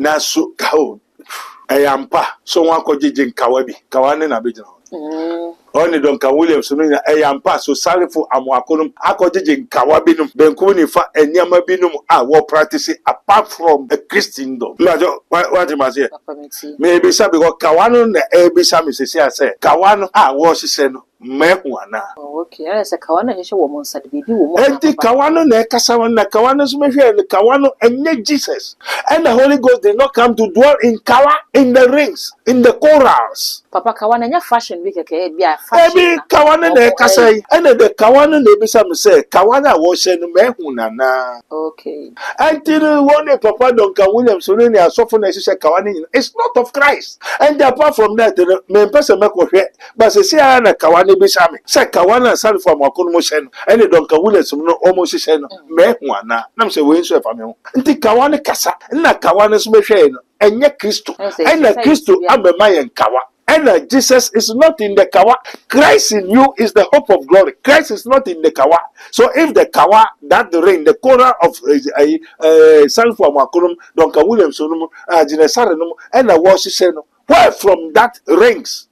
na so kao eyampa so wan akogye nkawa bi kawa ne na begyina Only Donka Williams, Eyampa, so Salifu Amoako, akogye nkawa binum, benkum ni fa enyama binum a wo practice apart from a Christendom. What you must say? Maybe sabi ko kawano na ebisa mi say kawano a wo hye no mehuana. Okay, I say kawano hye wo mon sade bibi wo mo. Enti kawano na ekasa na kawano so mehwe kawano enye Jesus. And the Holy Ghost did not come to dwell in kawa in the rings, in the corals. Papa kawana nya fashion bi keke bia fashion. Ebi kawana na ekasa yi, and the kawana na ebisa mi say kawana wo hye no mehuna na. Okay. Until one Papa Donka Williams so ni asofo na hye kawana it's not of Christ. And apart from that, me person make ko hwe, but say na kawana bisa me. Say kawana Salifu Amoako no mo hye no, and Donka Williams no omo hye no mehuna. Na me say we nso efa me ho. Nti kawana kasa, na kawana so mehwe no, enye Kristo. And Kristo abema yen kawa. And Jesus is not in the kawa. Christ in you is the hope of glory. Christ is not in the kawa. So if the kawa, that the ring, the corner of Salifu Amoako, Donka Williams, and the worship, where from that rings?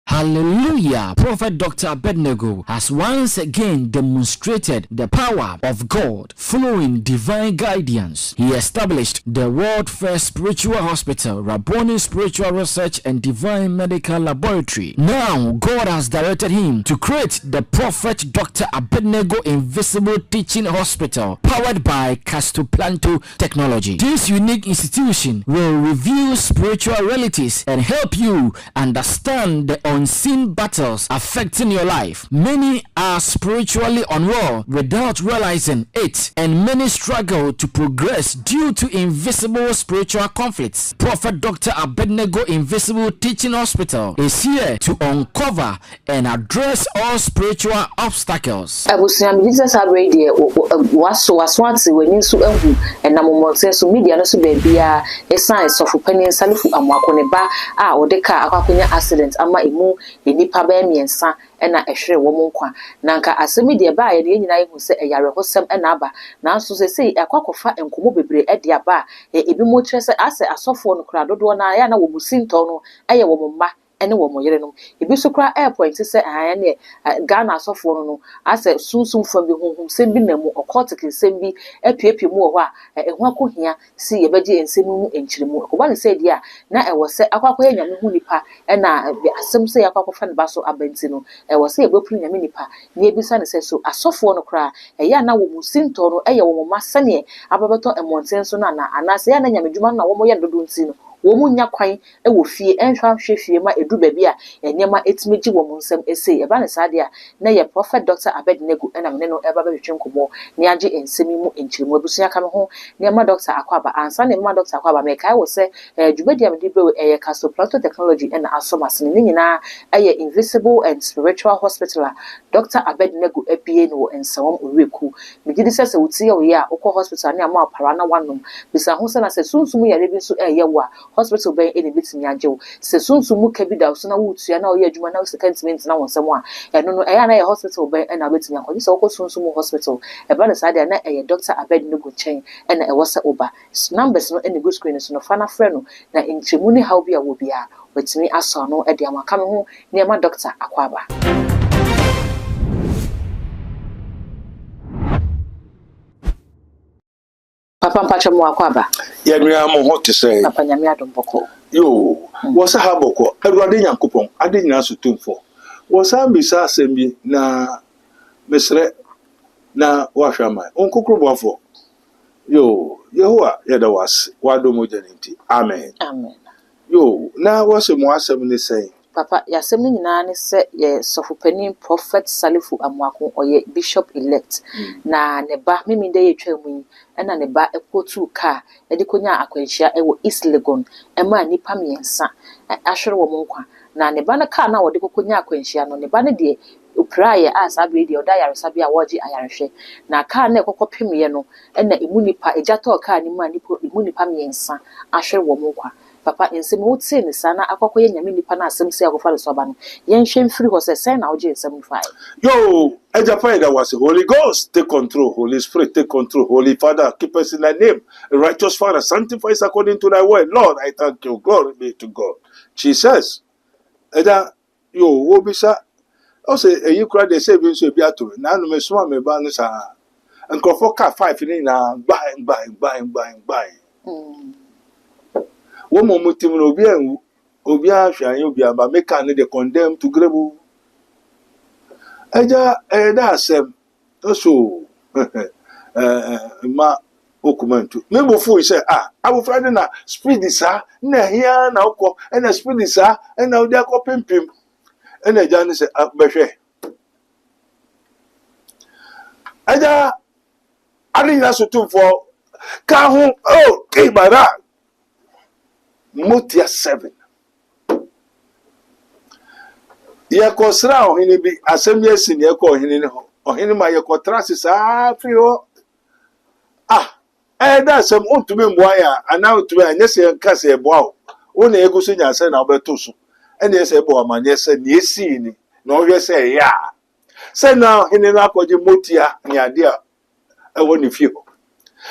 Hallelujah. Prophet Dr. Abednego has once again demonstrated the power of God following divine guidance. He established the world first spiritual hospital, Rabboni Spiritual Research and Divine Medical Laboratory. Now, God has directed him to create the Prophet Dr. Abednego Invisible Teaching Hospital, powered by Castoplanto technology. This unique institution will reveal spiritual realities and help you understand the unseen battles affecting your life. Many are spiritually unwell without realizing it, and many struggle to progress due to invisible spiritual conflicts. Prophet Dr. Abednego Invisible Teaching Hospital is here to uncover and address all spiritual obstacles. Jesus radio waswanti when so ehu enamomotse so media no so bia e science of opinion Salifu Amoako ne ba a odeka akwakonya accident ama emu enipa ba miensa ena ehwere wo monkwa nanka asemi de ba ye de nyina ehu se eyare hosem ena aba nanso se sei akwakofa enkomo bebre ede aba ebi mo kire se ase asofo no kra dodo na ya na wo businto no eye wo momma ene wo moyere no ebi so kra airport se aya ne Ghana asofo no ase sunsum fam bi honhom sem bi na mu occultic sem bi apiepie mu wo a ehu akohia si ye beje ensem mu enchiremu ko ba ne se dia na e wo se akwakoya nyame hu nipa ena asem se yakwakofa ne ba so abanti no e wo se ebepru nyame nipa ne ebisa ne se so asofo no kra ya na wo musinto no eye wo moma sane ababeto emonten so na anase ya na nyame dwuma na wo mo ye dodo nti no wo munya kwan e wo fie enhwa hwe fie ma edu ba bia enyema etimiji wo munsem ese e ba ne sade a na ye Prophet Dr. Abednego ena me no e ba betwe nkomo ne age ensemi mu enchiremu abusuya ka me ho ne ma Dr. Akwaba ansa ne ma Dr. Akwaba me kai wo se dwumadi am de be e Castoplanto technology ena asomase ne nyina e invisible and spiritual hospital Dr. Abednego ebie no ensawom oreku me gidi se wuti ye a ukọ hospital ne ama apara na wanom bisa ho se na se sunsumu yare bi so ye wa hospital ben ene bitimi ajew se sunsumu ka bi da so na wutua na oye adwuma na secondment na wonsem a eno no eya na ye hospital ben ena betimi akọ se ukọ sunsumu hospital e ba na sade na eye Dr. Abednego chen ena e wose oba numbers no ene go screen so no fa na frɛ no na enchemu ni how bia wo bia wetimi aso no e de amaka me ho ne ma Dr. Akwaba. Papa mpacho mo Akwaba Ya nua mo ho te say papa nyame adomboko yo wo sa ha boko Awurade Nyankopɔn ade nyina so tumfo wo sa mbisa asɛm na mesrɛ na wa hwama onkokroboafo yo Yehowa yeda was wado mo janenti amen amen yo na wo se mo asɛm ne sɛn papa yasɛm ni nyina ne sɛ ye sofopani Prophet Salifu Amoako oye bishop elect na ne ba mimi de ye twamu ena ne ba ekotu ka e de konya akwanhia e wo East Legon e ma nipa miensa ahwere wo monkwa na ne ba na ka na wo de konya akwanhia no ne ba ne de upraye asabe de oda yaresabe a woji ayarehwe na ka na ekokopemye no ena emu nipa ejato ka ni ma nipa emu nipa miensa ahwere wo monkwa Papa in some would say the sana akoye nyame nipa na asem se akofa so aba no yen hwe mfiri ho se na oje nsem fa Yo, Ejapay, that was the Holy Ghost. Take control, Holy Spirit, take control. Holy Father, keep us in thy name. Righteous Father, sanctify us according to thy word. Lord, I thank you. Glory be to God. Jesus. Eda, yo, Wobisa. Also, you cry the same so be atu. Na no me soma me ba no sa. Nkofo ka 5 ni na bang. Wo mo mutim no obi ahwa an obi aba make an dey condemn to grave. Eja eda asem so ma okumantu me bofu say abofra de na speed sa na hia na ukọ na speed sa na odi akọ pimpim na eja ne say behwe eja arinya so tumfo ka ho kebara motia 7 ye ko sra ohini bi asem ye sin ye ko ohini ne ho ohini ma ye ko trase sa fi ho da asem ontumi mboa ya ana ontumi anya se nka se boa o na egusu nya se na obeto so ene ye se boa ma nye se ne esi ni na ohwe se ya se na ohini na akoje motia ni ade a ewo ne fi ho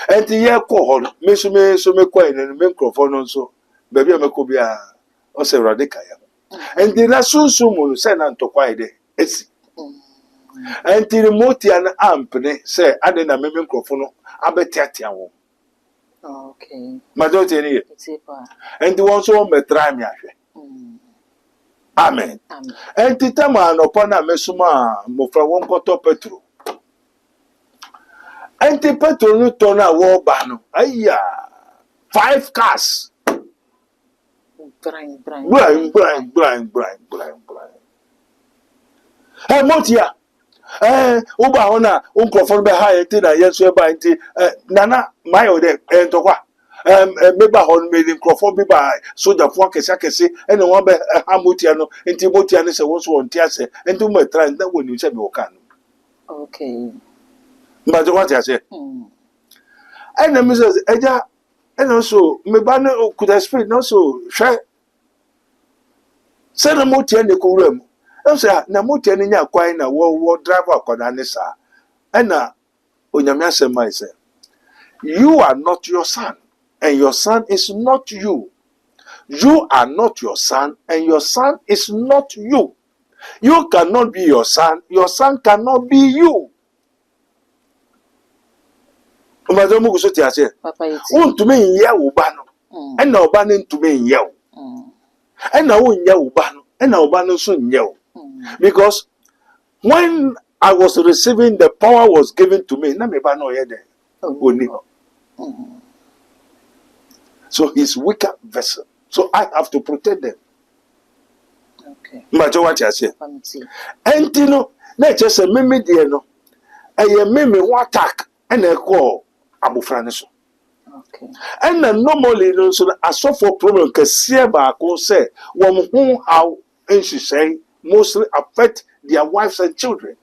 enti ye ko ho me ko ene me nkrofo no so baby ameko bia o se radika ya and the rasunsumu say na ntokwa ide esi and the remote an ampne say ade na meme nkrofo no abetiatia wo okay majority ni and the one so me try me ahwe amen and the time an upon na mesuma mofra won koto petro and the petro no turn a wo ba no aya 5 cars blind. Hey, Motia. Uba hona unkofon be ha enti na yeso ba enti nana mayo de entokwa meba hon me nkofon bi ba soja fo kese ene won be ha Motia no enti Motia ne se won so won ti ase enti mo tra nda woni se bi oka no okay ma de what ya say ene mi se eja ene so meba no could explain no so hwe se na Motia ne ko wura mu say na Motia ne nya kwan na wo driver akoda ne sa na onyame asema say you are not your son and your son is not you. You are not your son and your son is not you. You cannot be your son cannot be you. Umadomu kusoti ase untumi nye uba no na uba ne ntumi nye wo na wo nye uba no na uba no so nye wo. Because when I was receiving, the power was given to me. So he's weaker vessel. So I have to protect them. Okay. Matter what I say. And you know, let's just say mimi dear no. Mimi one attack and I call Abu Franeso. Okay. And then normally no so I suffer problem because Sieba say who how and she say mostly affect their wives and children.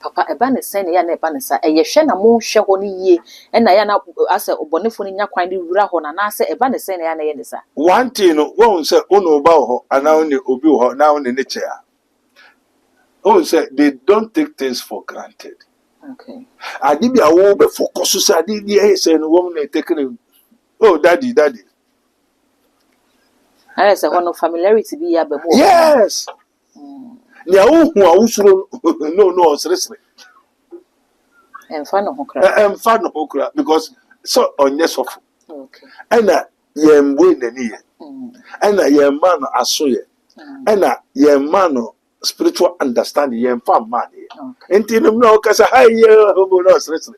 Papa ebane sen ya na ebane sa eyehwe na mo hwe ho ni yie na ya na ase obonefo ni nya kwan di wura ho na ase ebane sen ya na ye ne sa one thing no won say ono ba ho ana oni obi ho na oni ne che a won say they don't take things for granted. Okay. Adi bi awo be focus say adi di e say no woman take it. Oh daddy I say one familiarity bi ya be mo. Yes. Nya hu awusuro no seriously. Emfa no hokra because so onye sofo. Okay. Ena yem we nani ye. Ena yem man aso ye. Ena yem man spiritual understanding yem fa man ye. Enti no no kasa haye hobo no seriously.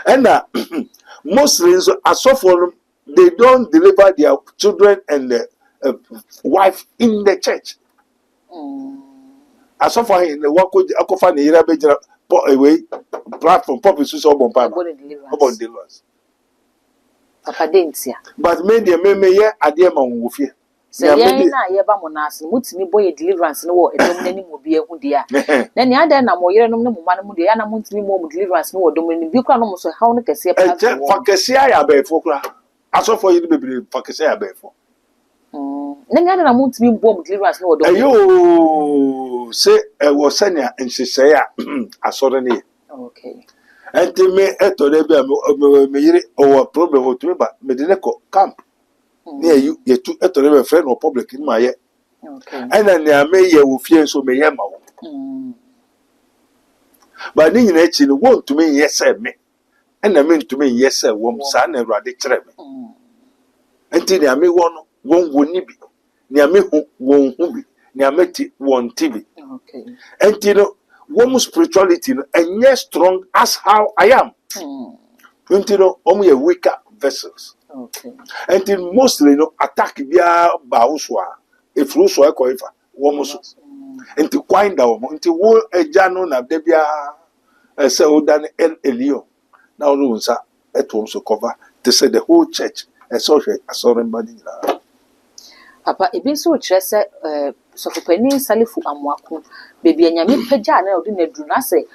Ena Muslims asofo they don't deliver their children and the wife in the church. As of in the work with Akofa Nira away platform, pop is so bon papa. About deliverance. Papa Densia. But many a meme, yeah, I dear man with you. Say na ye ba mo na ase mutimi boy deliverance no wo edom nani mo bi ehu dia na ni ada na mo yere no ne mo ma no mo dia na mutimi mo deliverance no wo dom nani bi kra no mo so haw no kese pa fa kese ya be fo kra asofo yi bebre fa kese ya be fo na ni ada na mutimi bo deliverance no wo dom ayo se wo sanya nhihye ya asore ne okay enti me etore bi me yire o problem o tumi ba me de ne ko camp ne you tu etore be friend no public ni ma ye okay ana ne ame ye wo fie so me ye ma wo ba ni nyina echi no wo ntumi ye se me ana me ntumi ye se wo sa na Awurade kire me enti ne ame wo no wo ni bi ne ame hu wo hu bi ne ame ti wo nti bi okay enti no wo spirituality no enye strong as how I am enti no ye weaker vessels. Okay. And mostly no attack bia bauswa if ruso e ko ifa wo muso enti kwinda wo enti wo eja no na de bia se odan elio na wo nsa eto so cover to say the whole church so hwe body na papa ebi so kire se sofopani Salifu Amoako bebi anyame pagya na odi na duru na se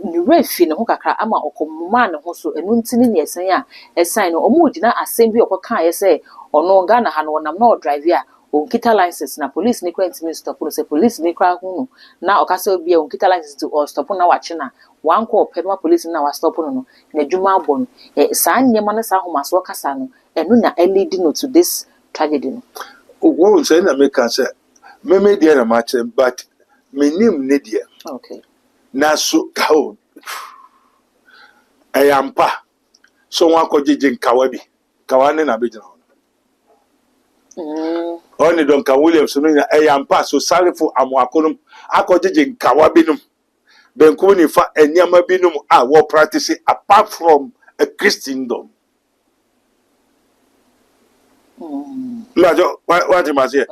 ni refi ne ho kakra ama okomma ne ho so enu ntini ne esen a esan no omo ogina asem bi okoka ye se ono nga na ha no nam na drive a onkita license na police ne kwenti mi stop no se police ne kra ho no na okasa obi a onkita license to or stop na wache na wanko opema police na wa stop no na dwuma abɔ no saa nyema na saa homaso okasa no enu na lead no to this tragedy no wo say na make say me dia na match but menim ne dia okay na so kawo ayampa so wan ko jeje nkawa bi kawa ne na bejina oni don ka Williams no nya ayampa so Salifu Amoako no akọ jeje nkawa bi no benku ni fa eniama bi no a wo practice apart from a Christendom Majo, what you must say?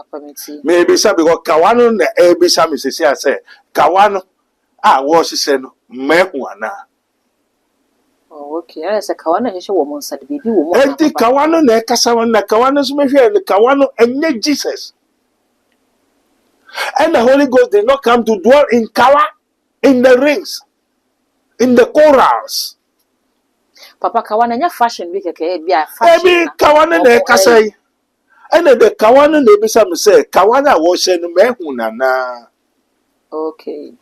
Maybe some because Kawano na be some is say Kawano was said mehuana. Oh, okay. I said Kawana is a woman said baby woman. And the Kawano na Kasawan na Kawano's measure the Kawano and not Jesus. And the Holy Ghost did not come to dwell in Kawa in the rings, in the chorals. Papa Kawana nya fashion week be a fashion. Maybe Kawana na Kasai. And the Kawana they be some say Kawana was saying mehuna na. Okay.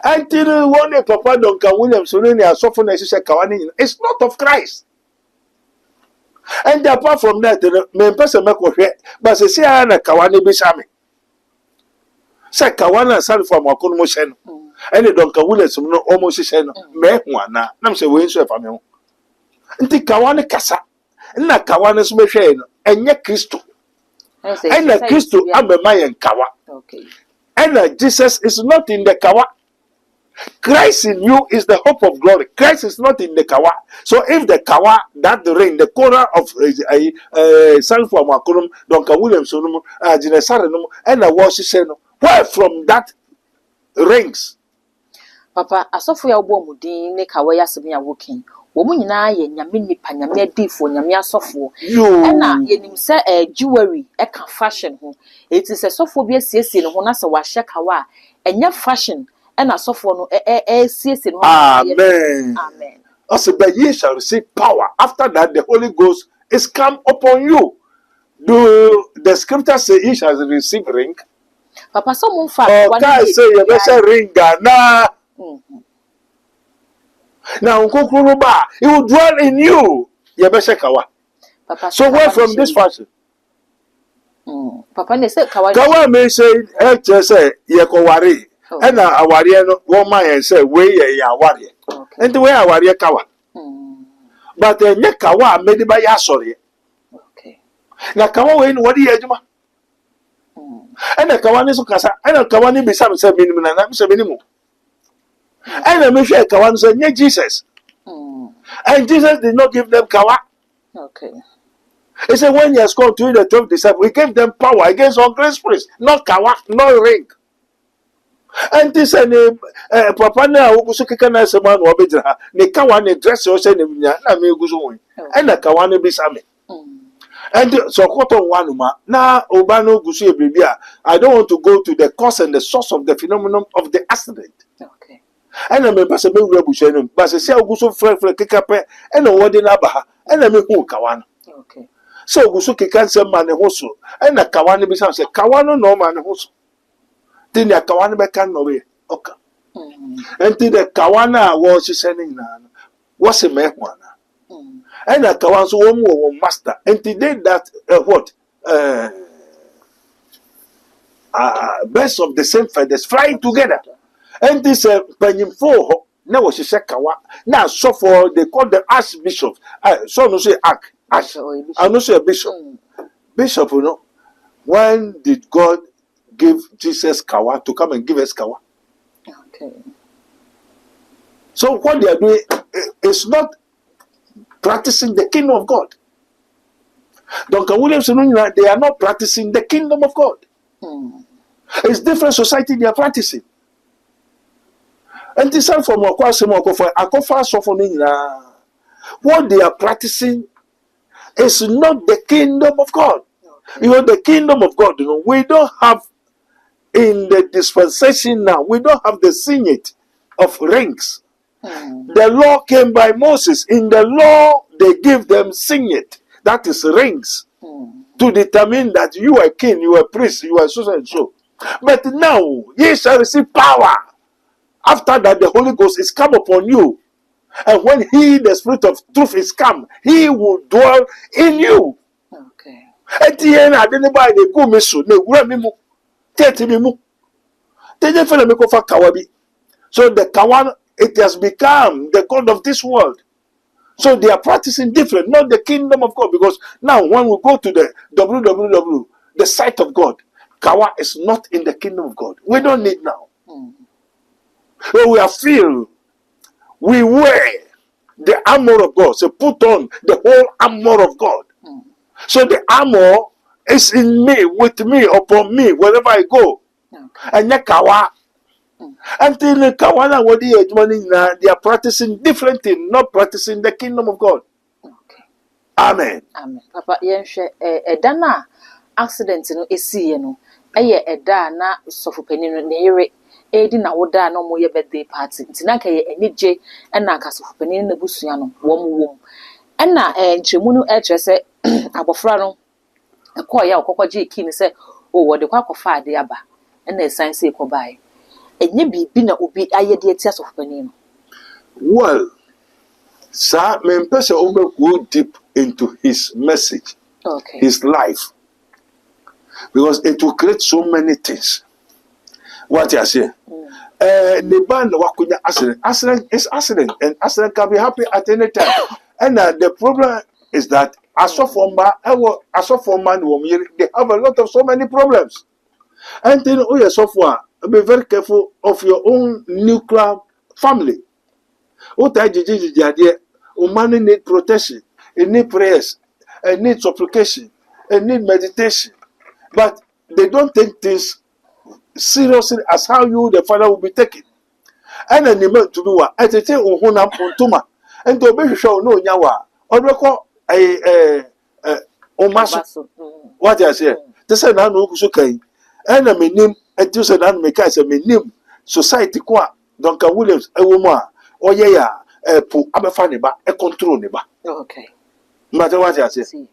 Until one day Papa Duncan Williams so any soften say Kawani it's not of Christ. And apart from that me person make but say na Kawani be same. Say Kawana Salifu Amoako no mo hye no. And Duncan Williams no almost hye no mehuna na. Na say we nso efa me ho. Nti Kawane kasa na Kawane so mehwe no enye Kristo and Kristo amema yen kawa okay and Jesus is not in the kawa. Christ in you is the hope of glory. Christ is not in the kawa. So if the kawa that the rain the corner of Salifu Amoako Duncan Williams no Jinesare no and the worship say no where from that rings Papa asofo ya obo mudin ne kawa ya sebe ya wokin womu nyina ye nyame nipa nyame adifo nyame asofo na yenim se jewelry e ka fashion ho eti se sofo bi asiesie ne ho na se wa hye kawa enya fashion na asofo no asiesie ne ho amen amen also but ye shall receive power after that the Holy Ghost is come upon you. Do the scripture say ye shall receive ring? Papa so mo fa one say you better ring na now Nkokuruba, he will dwell in you. Yebeshekawa. So where from this fashion? Papa ne say kawa. Kawa may say say yekowari. And awari no woman and say we ye awari. And the way awari kawa. But nye kawa made by yasori. Okay. Na kawa we no wadi ejuma. And the kawa ni so kasa. And the kawa ni bisa say minimum na say minimum. And the Messiah Kawan said, Jesus. And Jesus did not give them kawa. Okay. He said, when he has called to the 12 disciples, he gave them power against all great spirits, not kawa, no ring. And this and Papa na Ugusuka na Saman Wabidra, the kawa ne dress or send him, and the kawa ne be same. And so cotton one now Obano Gusu Bibia. I don't want to go to the cause and the source of the phenomenon of the accident. Okay. And I remember some rebution, but I say Gusu friend for Kikape and a word in Abaha, and I make Kawan. Okay. So Gusu can say man hoso, and a Kawani becomes a Kawano no man hoso. Then the Kawana becan no way. Okay. And the Kawana was sending what's a mehwana. And a Kawan's woman master. And today that birds of the same feathers flying together. And this penny for now she said Kawa. Now so for they call the archbishop. So no say ash. I no say a bishop. Bishop, you know. When did God give Jesus Kawa to come and give us Kawa? Okay. So what they are doing is not practicing the kingdom of God. Duncan Williamson, they are not practicing the kingdom of God. It's different society they are practicing. And this is from what they are practicing is not the kingdom of God. You know, the kingdom of God, you know, we don't have in the dispensation now, we don't have the signet of rings. The law came by Moses. In the law, they give them signet, that is rings, to determine that you are king, you are priest, you are so and so. But now, ye shall receive power. After that, the Holy Ghost is come upon you. And when he, the Spirit of truth, is come, he will dwell in you. Okay. At the end, I didn't buy the go miso, no, Remimu, Tetimimu. They didn't feel for Kawabi. So the Kawan, it has become the God of this world. So they are practicing different, not the kingdom of God. Because now when we go to the www, the site of God, Kawa is not in the kingdom of God. We don't need now. So we are filled. We wear the armor of God. So put on the whole armor of God. So the armor is in me, with me, upon me, wherever I go. And Kawa. Until the Kawana they are practicing different things, not practicing the kingdom of God. Okay. Amen. Amen. Papa, Dana accident no esi no. Eda na sofopeni no ne yere edi na woda na mo ye birthday party. Ntina ka ye enije na ka sofopeni na busua no wom. Na nchemu no e se abofra no ekọ ya okokọje ikini se o wo de kwa kofa ade aba na esan se ekobae. Well, sir, my person over go deep into his message, his life, because it will create so many things. What you say? The band wakunya accident is accident, and accident can be happy at any time. And the problem is that as of man, they have a lot of so many problems. And then so far. Be very careful of your own nuclear family. Man need protection, it need prayers, it need supplication, it need meditation. But they don't take things seriously as how you, the father, will be taken. And then you meant to do what? I say, and to be sure, no, Yawa, or record Omasu. What I say? This is not okay. And I mean, and you said, and make us a name society qua Duncan Williams, a woman, or pu abafaniba, a control neba. Okay. Matter what I say.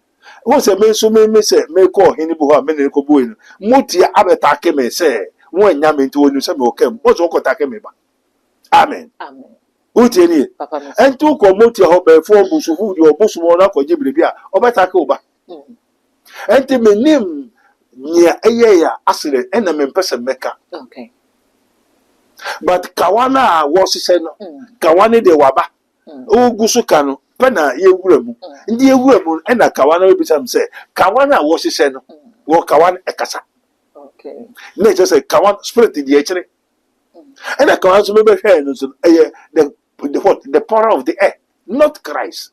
Once a man so may say, may call Hinibu, Meniko Buin, Mutia Abetake may say, when Yamin to you some came, what's Okotake meba. Amen. Amen. Utini, and to commute your hope for Busu, your Busumona for Jibribia, or Batakoba. And to me name. Near a year accident and a person maker. Okay. But Kawana was said Kawane de Waba. Oh Gusukano, Pena ye wuremu. India wuremu and a Kawana will be some say. Kawana was said walk Kawan Ekasa. Okay. Nature say Kawan spirit in the actually. And a Kawan's member the power of the air, not Christ.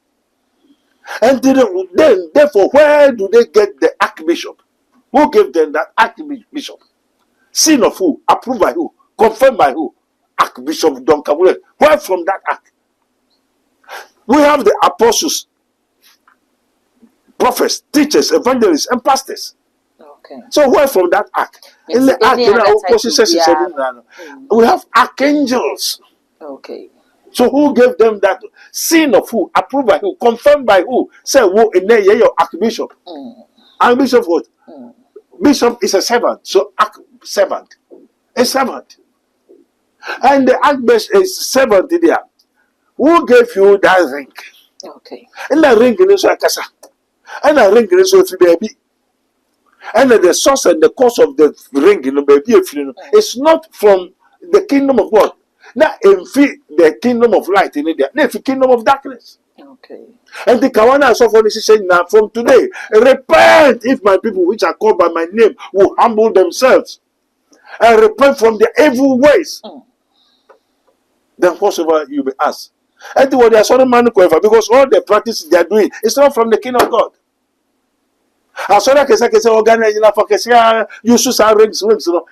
And then therefore where do they get the archbishop? Who gave them that archbishop? Seen of who? Approved by who? Confirmed by who? Archbishop Don Kabule. Where from that act? We have the apostles prophets, teachers, evangelists, and pastors. Okay. So where from that ark? In the ark, we have archangels. Okay. So who gave them that? Seen of who? Approved by who? Confirmed by who? Say who in there? Your archbishop. Archbishop what? Bishop is a servant. So servant, a servant, and the archbishop is servant there. Who gave you that ring? Okay. And the ring is a casa. And the ring is a baby. And the source and the cause of the ring, baby, it's not from the kingdom of God. Now, if the kingdom of light in India, if the kingdom of darkness. Okay. And the Kawana Sophonis is saying now from today, repent if my people which are called by my name will humble themselves and repent from their evil ways. Then whatsoever you be asked. And what they are sort of man because all the practice they are doing is not from the kingdom of God. As soon as I say organize you should rings.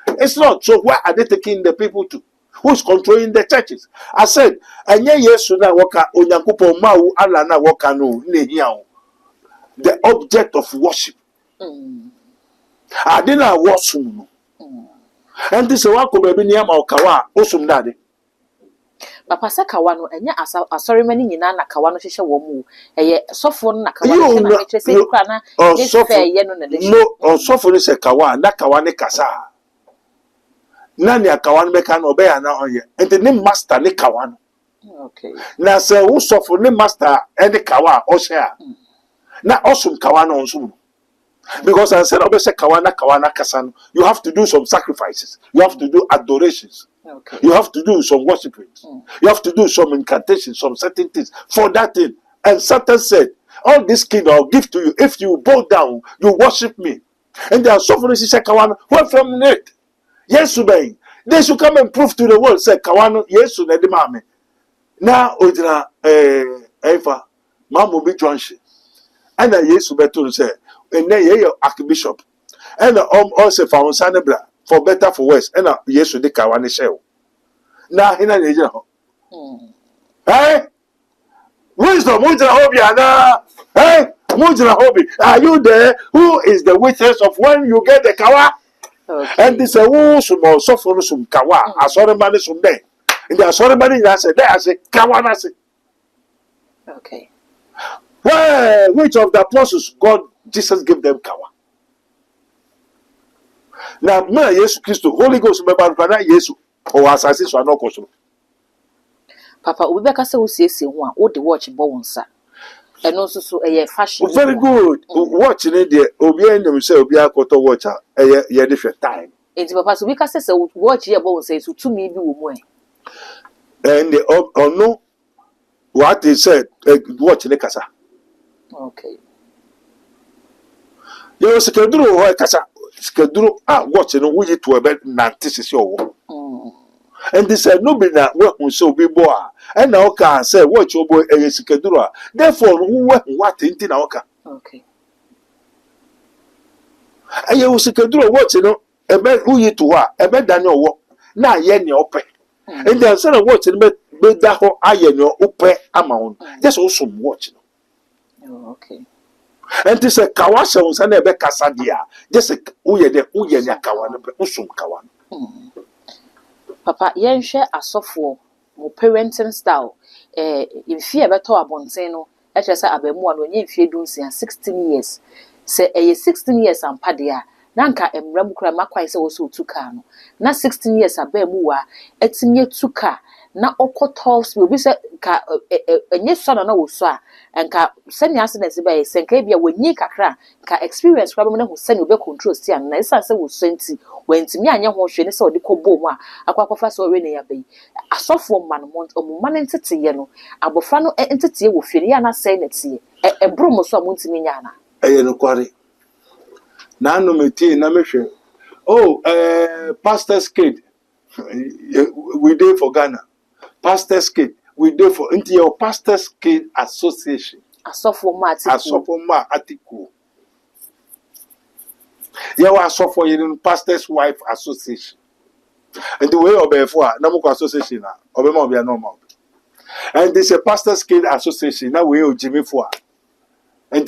It's not. So why are they taking the people to? Who's controlling the churches? I said, and yes, na waka onyankupo mau ala na waka no nehiao. The object of worship. I didn't worship. And this is what could be near Maukawa, Osum Daddy. Papa Sakawano, and ya sorry many na Kawano Shisha Womu, a softphone Nakawano, no, or softphone is a Kawa, Nakawane Kasa. Nani a Kawan Mekan obey now here, and the name master Nikawan. Okay. Now, say, who suffer name master any Kawa or share. Now, awesome Kawana on Zoom. Because I said, obviously, Kawana Kasan, you have to do some sacrifices, you have to do adorations. Okay. You have to do some worshiping. You have to do some incantations, some certain things for that thing. And Satan said, all this king I'll give to you. If you bow down, you worship me. And there are suffering, she said, Kawana, where from it? Yes, obey. They should come and prove to the world, say, Kawana, yes, to the mame. Now, Odra, Eva, Mamma be drunk. And I yes, to say, and then your archbishop. And also found Sanebra. For better, for worse, and yes, to the Kawane shell. Now, in an agent. Hey, wisdom, Mujra Hobby, hey, Mujra Hobby, are you there? Who is the witness of when you get the Kawa? Okay. And this is a small suffer some Kawa, a sorry man is some day. And the sorry man is there, I say, Kawanasi. Okay. Well, which of the apostles God, Jesus gave them Kawa? Now, me Jesus Christ, Holy Ghost, remember, Jesus, or assassins are not costing. Papa, we better say, what the watch bonsa. And also, a fashion. Very good. Watching it there, Obian himself, be a quarter watcher, a different time. It's Papa, so we can say, watch your bones says to me, be and the no, what he said, watch the casa. Okay. There was a schedule or casa. Schedule watching we to a bed nantis your and they said no be that work will so be boy and now can say what your boy a schedule therefore who what in our car. Okay. And you schedule watching a bed who you to a bed than your work now yen your pay and then said watching bed that whole iron your upe amount that's also watching. Okay. And this a Kawasha was an ebe Casadia. Just a Uya de Uya Kawan, Usum Kawan. Papa, yen share a software, more parenting style. In fear better abonteno, as I said, Abednego when you fear doing 16 years. Say a 16 years and Padia, Nanka and Ramukra Makwa is also to Kano. Na 16 years a Bemua, Etimia Tuka. Na oko talks will be said and yes son no so and ka send accidents by senkabia when ye kakra ka experience problem who send you be control see and na say we 20 when to me anya ho hwe ne say odi kobo mu a akwakofa so we na ya be asofo man mont o man entete ye no abofra no entete wo fie ya na say na tie e bro so montimi nya na no kware na no meti na mehwe pastor's kid we dey for Ghana. Pastor's kid, we do for into your pastor's kid association. Asofoma Atiku. You are for your pastor's wife association. And the way of before, Namuko association, Obama be normal. And this a pastor's kid association. Now we Jimmy for. And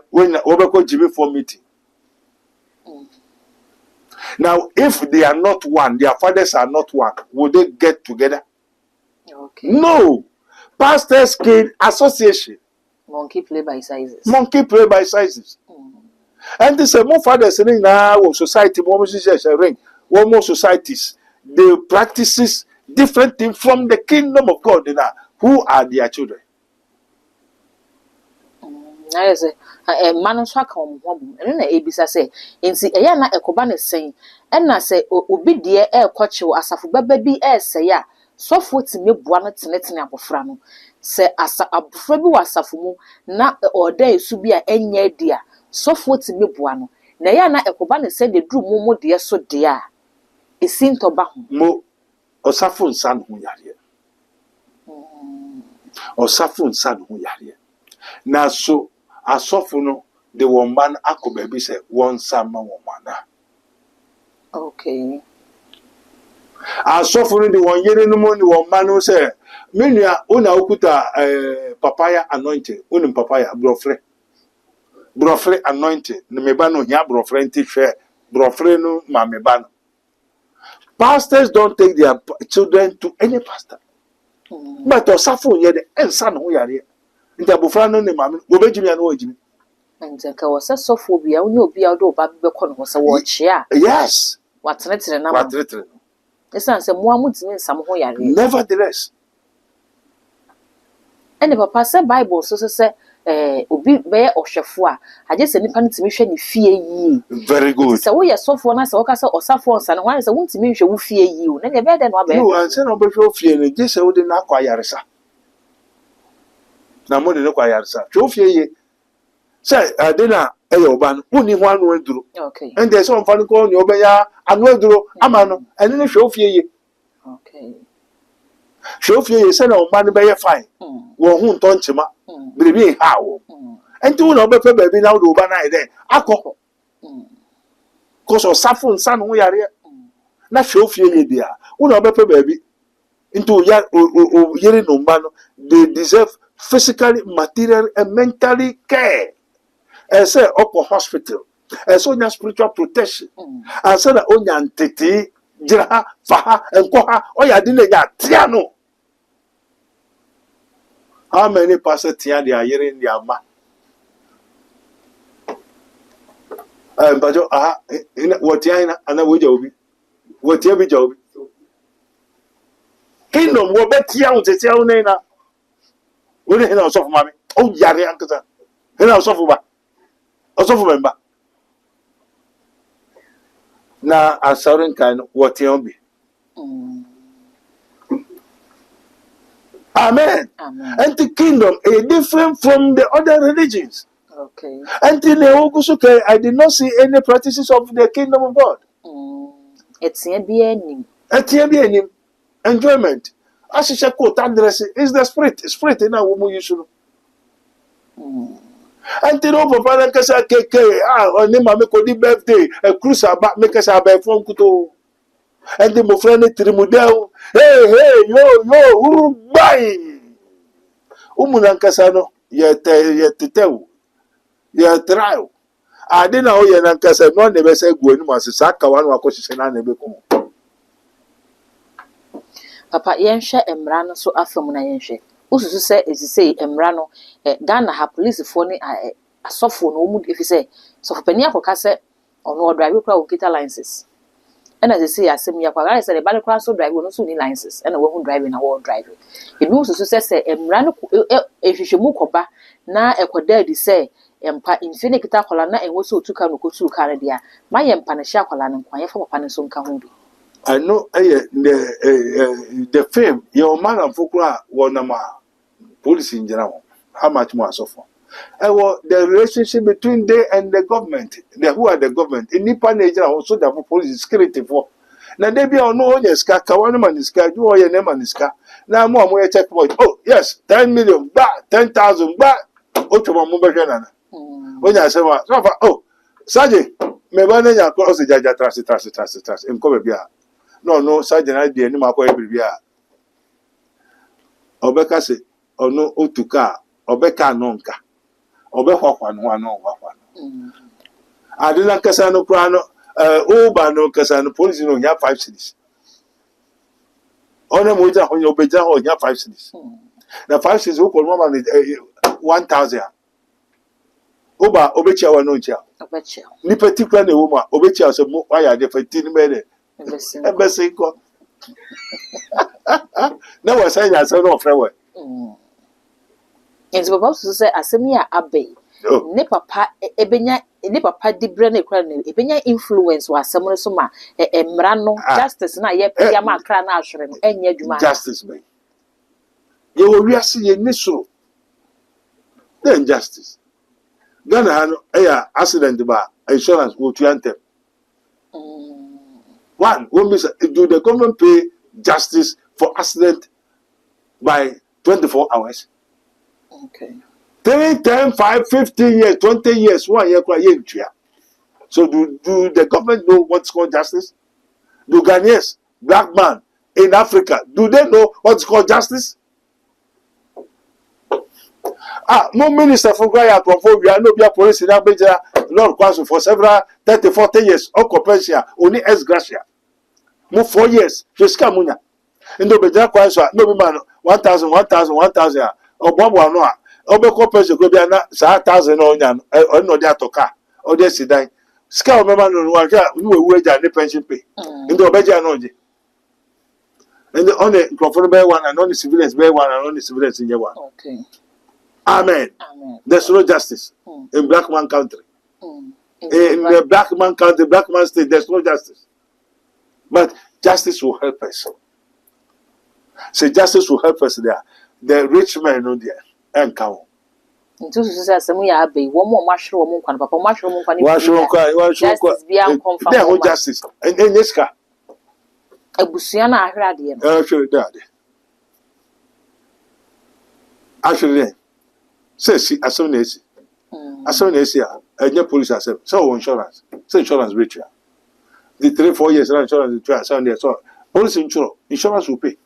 when Obeko Jimmy for meeting. Now, if they are not one, their fathers are not one, will they get together? Okay. No. Pastors King Association. Monkey play by sizes. Monkey play by sizes. And this is more fathers in our society, more ring, more societies. They practices different things from the kingdom of God. Who are their children? I say, a man so come home. And then Abisa say, in see a yana a coban is saying, and I say, Obi dear air coachu as a baby air say, ya, so for to me, one to letting up of Frano. Say, as a frebu was a fumu, not or day should be a any dear, so for to me, one. Nayana a coban said the drew momo dear so dear. It seemed to back Mo or Safun son who are here. Or Safun son who are here. Now, so Asofuno, the woman Ako baby said, one summer woman. Okay. Asofuno, the 1 year in the morning, one man who said, Minia, una ukuta papaya anointing, unum papaya, brofre. Brofre anointing, the mebano ya brofre and share, brofre no mamebano. Pastors don't take their children to any pastor. But Osafo, yet, and son who are here. Intabufano ne mami obejimi anu ojimi nka wose sophobia onye obi ado ba bebekọ no wose wo chia yes watretre na watretre esan se mo amutimi nsam ho yare nevertheless ene papa se bible so se obi be ohwefo a aje se nipa ntimi hwe ne fie yi very good se wo ye sofo na se wo ka se osafo nsa ne wan se wo ntimi hwe wo fie yi o na ne be de no abe no anse no be hwe fie ne je se wo de na akwa yaresa na mo de no kwa yaresa hwe fie yi say adena eyo ba no uni ho anu aduro okay and there some fan ko ni obeya anu aduro ama no ene ne hwe fie yi okay hwe fie yi se na o ma ne be ye fine wo hu nto nchima biribi ha wo enti wo na obepe baby na wo do ba na ide akọ ko so safo nsa no yare na hwe fie yi dia wo na obepe baby into ya yere no ma no they deserve physically, materially, and mentally care. I say up hospital. I saw your spiritual protection. I said that on your entity, jira, faha, and koha, or ya didn't ya tiano. How many pastors tia they are hearing their ma? But what ya and I would job. What ya be job? Kingdom will bet you to tell Nena. Wele hena osofu mami o yare ankasa hena osofu member na asauren kan wotion bi amen and the kingdom is different from the other religions okay and in the ogusuke I did not see any practices of the kingdom of God etie bi enim enjoyment ashisha quote address is the spirit in a woman you should and the no papa na kasa keke oni ma me ko di birthday a cruise about make us about phone kuto and the mo friend trimudel hey yo bye umuna kasa no ye tetew ye trial ade na o ye na kasa no na be say go anu asisa aka wa no akosise na na be ko papa yenhwe emra no so afem na yenhwe ususu se ezise emra no Ghana ha police fo ni asofo no mu efi se sofo pani akoka se ono drive kwa ukita licenses ena ezise asem ya kwa gara se le bale kwa so drive no so ni licenses ena we hu drive na wo drive ebi ususu se emra no ehwehwe mu koba na ekoda di se empa infine kita kola na enwo so otuka no kotu ka na dia ma yempa na hia kola no kwan ye fa papa ne so nka ho bi I know the fame your man and Fukra won police in general. How much more so for? The relationship between they and the government. Who are the government? In Nippon Nigeria also the police security for. Now they be on no yes kawana maniska, do your name maniska. Now more checkpoint. Oh yes, 10 million back, 10,000 back. Ocho mumba when I say oh Saji, me banana cross the jaja trust and come here. No, Sergeant idea any mako everywhere. Obeka se ono otuka, obeka nonka. obehwa no ano wa adela kasa no kra no Uber no kasa no police no nya 5 cities ona mo ja ho obeja ho nya 5 cities na 5 cities wo ko no ma 1000 Uber obechia wa no chia obechia ni particular na wo ma obechia so mo ya de 15 mele ebese ko na wa say ya so no frewe enzi baba so say asemi a abe ne papa dibre ne kra ne ebenya influence wa asem no so ma emra no justice na ye pia ma kra na ahwere no enya adwuma justice be ye wo wiase ye ni so then justice Ghana ha no accident ba insurance go to antem one when do the government pay justice for accident by 24 hours okay 3, 10, 5, 15 years, 20 years, 1 year, so do the government know what's called justice? Do Ghanaians, black man in Africa, do they know what's called justice? No minister for Gaya we are no be a police in Abuja, Lord Council for several 30, 40 years, occupancy, only ex gratia. More 4 years, just come on. In the Beja Council, no man 1,000, or Bobo Noah. Obeko pese go bia na 1,000 onya no dey atoka o dey sidan ska o mema no wa ka we eja ne pension pay ndo obeja no je and on the microphone by one and on the civilians by one and on the civilians in one okay amen there's no justice in black man country in the black man country black man state there's no justice but justice will help us say justice will help us there the rich men no there enkawo ntu so say asemu ya abai wo mo mahwere wo mo kwan papa mahwere wo mo kwan wa hwere kwa there no justice and yeska abusuya na ahwere ade no hwere dade ahwere say si asem na esi enye police asem so insurance say insurance rich the 3-4 years insurance try so police insurance will pay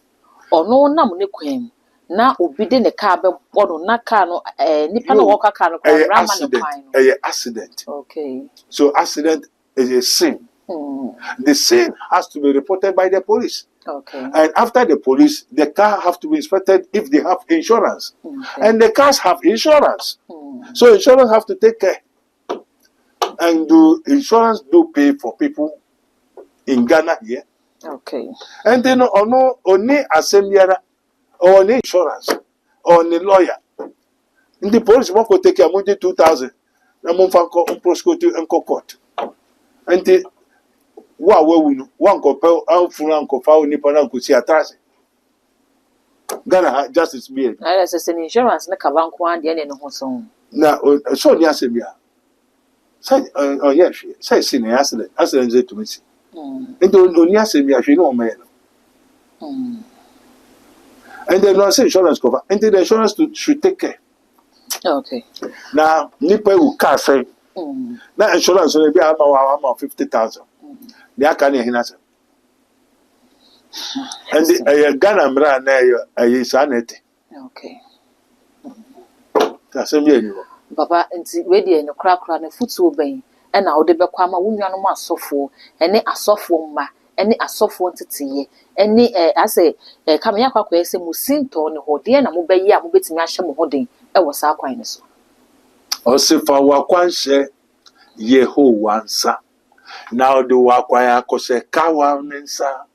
ono nam ne kwan na obi de ne car be bono na car no nipa no walk car no rama no kwan no accident okay so accident is a sin the sin has to be reported by the police okay and after the police the car have to be inspected if they have insurance and the cars have insurance so insurance have to take care and do insurance do pay for people in Ghana here okay and then only assemblyara or an insurance or a lawyer. In the police, one could take a money 2,000. Na monfanko prosecute and court. And the one compel out from Uncle Nippon could see a trace. Ghana justice be. I say insurance na kabanko and the end of home. Now, so the assembly. Say, oh yes, say, sin accident to me. And the only assembly, you know, man. And then no say insurance cover. And the insurance should take care. Okay. Now, Nipa will car say. Now insurance will be about 50,000. They are canning him. And the Ghana Mra na is anete. Okay. That's me. Papa, nti we dey no kra na futu oben. E na wo de be kwa ma wo nwa no ma asofo. Ene asofo mma. Ene asofo ntetiye. Ene ase kam ya kwakwa ese musinto ne ho de na mo bayi a mo betimi ahye mo hoden e wo sa kwan ne so. Osifa wa kwanhye Yehowa nsa. Na ode wa kwa akose kawa nsa.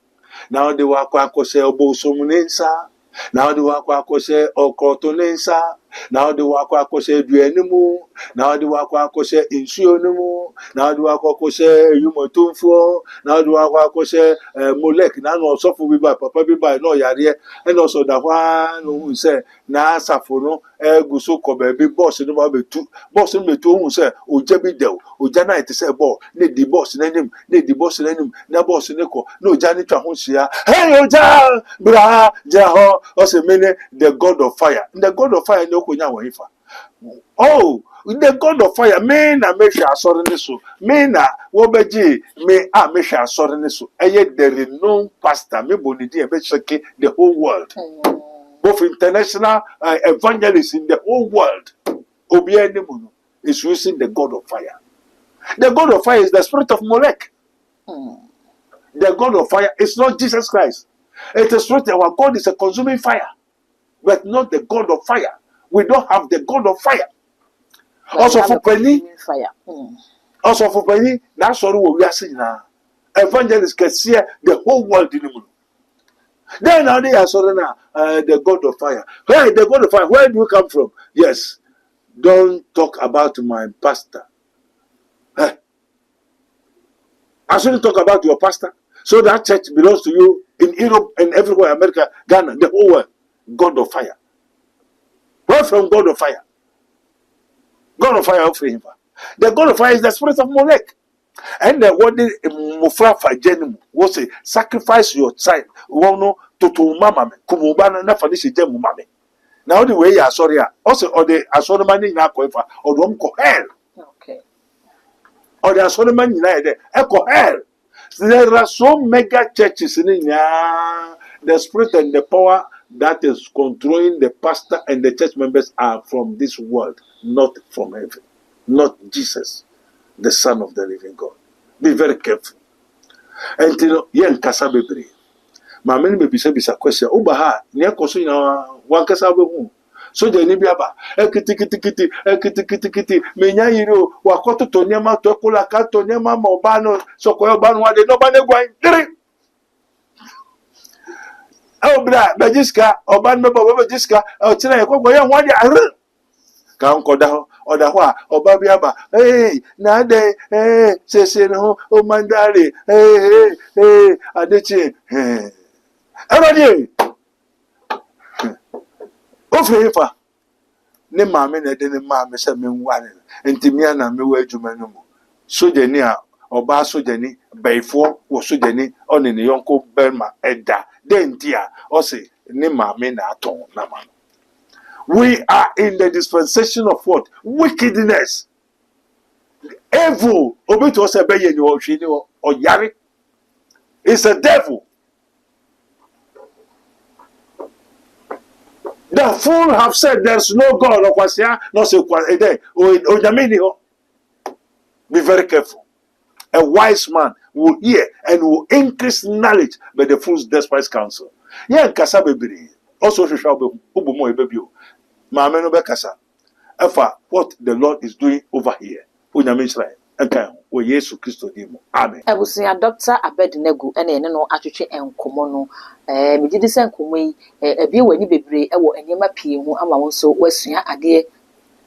Na ode wa kwa akose obosom nsa. Na ode wa kwa akose okroto nsa. Na ode wa kwa akose aduanimu. Na ode wa kwa akose insuo nimu. Na ode wa kwa akose yumotumfo. Na ode wa kwa akose molek na no sofo bi ba papa bi ba no yare e no so da hwa no hu se na asafo no guso ko ba bi boss no ba betu boss no betu hu se oja bi dew oja na ite se ball ne di boss na nim ne di boss na nim na boss ne ko na oja ni twa ho hia hey oja bra jeho o se mene the god of fire no ko nya wo ifa oh the god of fire me na me hwe asore ne so me na wo beji me a me hwe asore ne so eye the renowned pastor me bonidi e be shake the whole world both international evangelists in the whole world Obiya Nimuno is using the God of fire. The God of fire is the spirit of Molech. The God of fire is not Jesus Christ. It is not our God is a consuming fire, but not the God of fire. We don't have the God of fire. Also for Penny, that's all we are seeing now. Evangelists can see the whole world in the moon. Then now they are sorry now, the God of fire. Where the God of fire? Where do you come from? Yes, don't talk about my pastor. I shouldn't talk about your pastor. So that church belongs to you in Europe and everywhere, America, Ghana, the whole world. God of fire. Where from God of fire? God of fire offering him. The God of fire is the spirit of Molech. And the word Mufrafa Jenim was say, sacrifice your child. Wono to mama, Kumubana, Nafanishi Jemu mame. Now the way you are sorry, also, or the astronomy in Aquafa, or don't call hell. Okay. Or the astronomy in there, echo hell. There are so mega churches in India. The spirit and the power that is controlling the pastor and the church members are from this world, not from heaven, not Jesus, the Son of the living God. Be very careful. And you know, yen kasa bebre. Ma many be bisa question. Ubaha, niya koso ina wan kasa behu. So the nibiaba, kiti, menya yiro, wakoto tonyama tokola kato nyama mobano, so koyo banu wade no bane gwan. Bra, Bajiska, or Ban Mabo Bajiska, or China, Koya, one year. Count Koda, or the Hua, or Babiaba, hey, Nade, hey, Sesino, oh Mandari, hey, Adichi, hey. Everybody, Ofifa, Nimam, and then Mamma said me one, and Timiana, me way to Manumo. So Jenia, or Basso Jenny, Bayfo, or Sujeni, on in the Yonko Berma, Edda. Then dear, or say, Nima Mena Ton Naman. We are in the dispensation of what? Wickedness. Evil. Obi to us a bay or Yari. It's a devil. The fool have said there's no God or Kwasia, no say a day, or Yamini. Be very careful. A wise man will hear and will increase knowledge, but the fools despise counsel. Yeah, kasa bebre. Also, she shall be ubumo baby. Mama no be kasa. Efa, what the Lord is doing over here. Unyamisra. Okay, we Yesu Christo dimo. Amen. I was a Dr. Abednego, and no attitude and common. Me did the same come a be when you be brave, and you might pee who am also Western idea.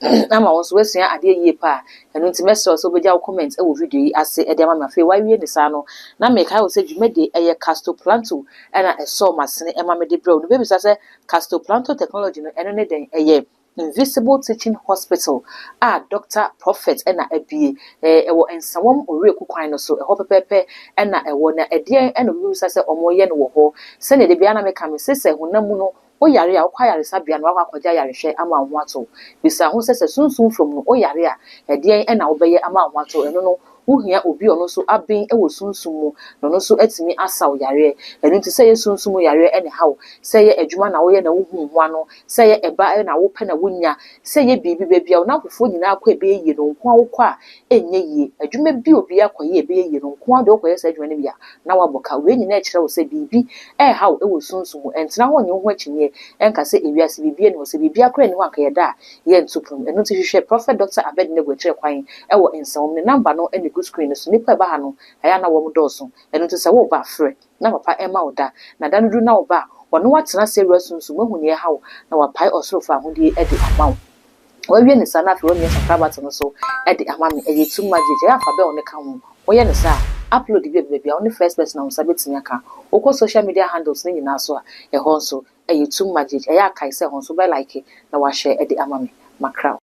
I'm also Western idea ye pa, and intimate also with your comments over video. I say, Edema, my fair, why we in the sano. Now make I will say you made a Casto Planto, and I saw my son and Mamma de Bro. The baby says Casto Planto technology, and anything a year. Invisible Teaching Hospital, Doctor Prophet, and a B, and someone or real coquine so a hopper pepper, and a one a dear and a ruse as a moyen woho, send the Biana Mekami sister who no. Oyaria acquire Sabian Waka share amount wato. Bisa who says a soon from Oyaria, a dear and obey amount wato, and no. Who here will be also up being a soon sumo, no so at me as how yare, and to say soon sumo yare anyhow, say a Juman away and a woman one, say a bar and a open a winya, say a baby baby, now before you now quit be you know, qua, and ye, a jume be a quay be you know, quad or said when we are now a boca, when you natural say baby, eh, how it was soon sumo, and now on your watching ye, and can say if you are CBB and was a baby a crane one kayada, yen suprum, and notice share Prophet Dr. Abednego quine, our in some number no any good screen so nipa ba ha no aya na wo mdoso eno to se wo ba frɛ na papa ema oda na dan du na wo ba wono watena serious nso mahuni e hawo na wapai osorofa ahudi e de amawo wa wie ne sana fe wo mi sakrabat no so e de amame e yetu magic ya fa be one ka ho wo ye ne sa upload bi on the first person na unsa betimi aka okọ social media handles ne nyina so a e ho nso e yetu magic e ya kai se ho nso be like na wa share e de amame makra